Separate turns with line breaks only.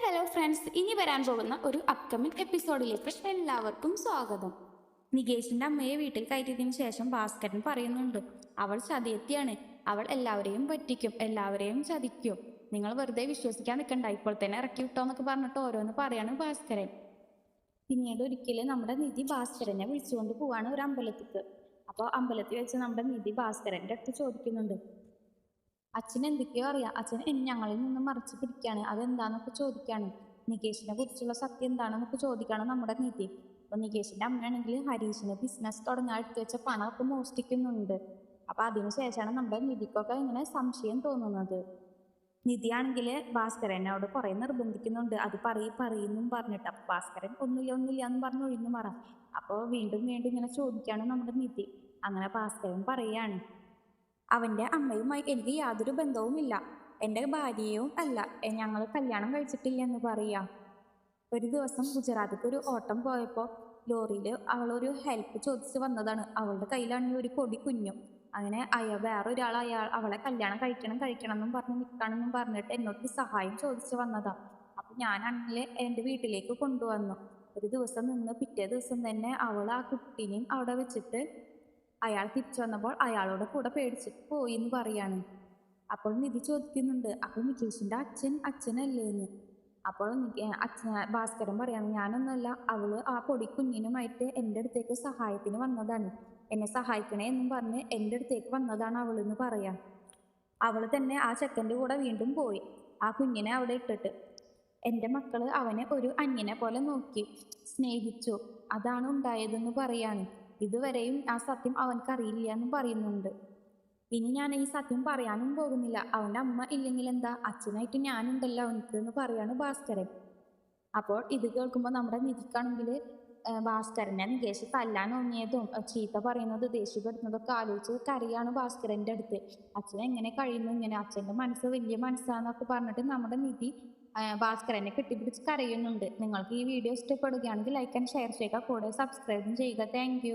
Hello friends, ഇനി വരാൻ പോകുന്ന ഒരു അപ്കമിങ് എപ്പിസോഡിലേക്ക് എല്ലാവർക്കും സ്വാഗതം. നികേഷിന്റെ അമ്മയെ വീട്ടിൽ കയറ്റിയതിനു ശേഷം ഭാസ്കരൻ പറയുന്നുണ്ട്, അവൾ ചതിയെത്തിയാണ്, അവൾ എല്ലാവരെയും പറ്റിക്കും, എല്ലാവരെയും ചതിക്കും, നിങ്ങൾ വെറുതെ വിശ്വസിക്കാൻ നിൽക്കണ്ട, ഇപ്പോൾ തന്നെ ഇറക്കി വിട്ടോന്നൊക്കെ പറഞ്ഞിട്ട് ഓരോന്ന് പറയാണ് ഭാസ്കരൻ. പിന്നീട് ഒരിക്കലും നമ്മുടെ നിധി ഭാസ്കരനെ വിളിച്ചുകൊണ്ട് പോവാണ് ഒരു അമ്പലത്തിക്ക്. അപ്പോൾ അമ്പലത്തിൽ വെച്ച് നമ്മുടെ നിധി ഭാസ്കരന്റെ അടുത്ത് ചോദിക്കുന്നുണ്ട്, അച്ഛന് എന്തൊക്കെയോ അറിയാം, അച്ഛൻ ഞങ്ങളിൽ നിന്ന് മറച്ചു പിടിക്കുകയാണ്, അതെന്താന്നൊക്കെ ചോദിക്കാണ്. നികേഷിനെ കുറിച്ചുള്ള സത്യം എന്താണെന്നൊക്കെ ചോദിക്കാണ് നമ്മുടെ നിധി. അപ്പൊ നികേഷിന്റെ അമ്മയാണെങ്കിൽ ഹരീഷിന് ബിസിനസ് തുടങ്ങാൻ എടുത്തു വെച്ച പണമൊക്കെ മോഷ്ടിക്കുന്നുണ്ട്. അപ്പൊ അതിനുശേഷമാണ് നമ്മുടെ നിധിക്കൊക്കെ ഇങ്ങനെ സംശയം തോന്നുന്നത്. നിധിയാണെങ്കിൽ ഭാസ്കരനോട് കുറെ നിർബന്ധിക്കുന്നുണ്ട്, അത് പറയുന്നും പറഞ്ഞിട്ട്. അപ്പൊ ഭാസ്കരൻ ഒന്നുമില്ല എന്ന് പറഞ്ഞ് ഒഴിഞ്ഞു മാറാം. അപ്പോൾ വീണ്ടും വീണ്ടും ഇങ്ങനെ ചോദിക്കാണ് നമ്മുടെ നിധി. അങ്ങനെ ഭാസ്കരൻ പറയാണ്, അവൻ്റെ അമ്മയുമായി എനിക്ക് യാതൊരു ബന്ധവുമില്ല, എൻ്റെ ഭാര്യയും അല്ല, ഞങ്ങൾ കല്യാണം കഴിച്ചിട്ടില്ല എന്ന് പറയാം. ഒരു ദിവസം ഗുജറാത്തിക്ക് ഒരു ഓട്ടം പോയപ്പോൾ ലോറിയിൽ അവളൊരു ഹെൽപ്പ് ചോദിച്ച് വന്നതാണ്. അവളുടെ കയ്യിലാണെങ്കിൽ ഒരു പൊടി കുഞ്ഞും. അങ്ങനെ വേറൊരാൾ അവളെ കല്യാണം കഴിക്കണം എന്നും പറഞ്ഞ് നിൽക്കണമെന്നും പറഞ്ഞിട്ട് എന്നോട് സഹായം ചോദിച്ച് വന്നതാണ്. അപ്പം ഞാനാണെങ്കിൽ എൻ്റെ വീട്ടിലേക്ക് കൊണ്ടുവന്നു. ഒരു ദിവസം നിന്ന് പിറ്റേ ദിവസം തന്നെ അവൾ ആ കുട്ടീനെയും അവിടെ വെച്ചിട്ട് അയാൾ തിരിച്ചു വന്നപ്പോൾ അയാളുടെ കൂടെ പേടിച്ചിട്ട് പോയി എന്ന് പറയാണ്. അപ്പോൾ നിധി ചോദിക്കുന്നുണ്ട്, അപ്പോൾ നികേഷിന്റെ അച്ഛനല്ലേ എന്ന്. അപ്പോൾ ഭാസ്കരൻ പറയാണ്, ഞാനൊന്നുമല്ല, അവള് ആ പൊടി കുഞ്ഞിനുമായിട്ട് എൻ്റെ അടുത്തേക്ക് സഹായത്തിന് വന്നതാണ്, എന്നെ സഹായിക്കണേ എന്നും പറഞ്ഞ് എൻ്റെ അടുത്തേക്ക് വന്നതാണ് അവളെന്ന് പറയാം. അവള് തന്നെ ആ ചെക്കൻ്റെ കൂടെ വീണ്ടും പോയി, ആ കുഞ്ഞിനെ അവിടെ ഇട്ടിട്ട്. എൻ്റെ മക്കള് അവനെ ഒരു അന്യനെ പോലെ നോക്കി സ്നേഹിച്ചു, അതാണ് ഉണ്ടായതെന്ന് പറയാണ്. ഇതുവരെയും ആ സത്യം അവൻക്കറിയില്ല എന്നും പറയുന്നുണ്ട്. ഇനി ഞാൻ ഈ സത്യം പറയാനും പോകുന്നില്ല, അവൻ്റെ അമ്മ ഇല്ലെങ്കിൽ എന്താ, അച്ഛനായിട്ട് ഞാനുണ്ടല്ലോ അവനക്ക് എന്ന് പറയാണ് ഭാസ്കരൻ. അപ്പോൾ ഇത് കേൾക്കുമ്പോൾ നമ്മുടെ നിധിക്കാണെങ്കിൽ ഭാസ്കരനെ നികേഷ് തല്ലാൻ ഒങ്ങിയതും ചീത്ത പറയുന്നത് ദേഷ്യപ്പെടുന്നതൊക്കെ ആലോചിച്ച് കരയാണ് ഭാസ്കരൻ്റെ അടുത്ത്. അച്ഛൻ എങ്ങനെ കഴിയുന്നു ഇങ്ങനെ, അച്ഛൻ്റെ മനസ്സ് വലിയ മനസ്സാന്നൊക്കെ പറഞ്ഞിട്ട് നമ്മുടെ നിധി ഭാസ്കരനെ കെട്ടിപ്പിടിച്ച് കരയുന്നുണ്ട്. നിങ്ങൾക്ക് ഈ വീഡിയോ ഇഷ്ടപ്പെടുകയാണെങ്കിൽ ലൈക്ക് ആൻഡ് ഷെയർ ചെയ്യുക, കൂടെ സബ്സ്ക്രൈബും ചെയ്യുക. താങ്ക്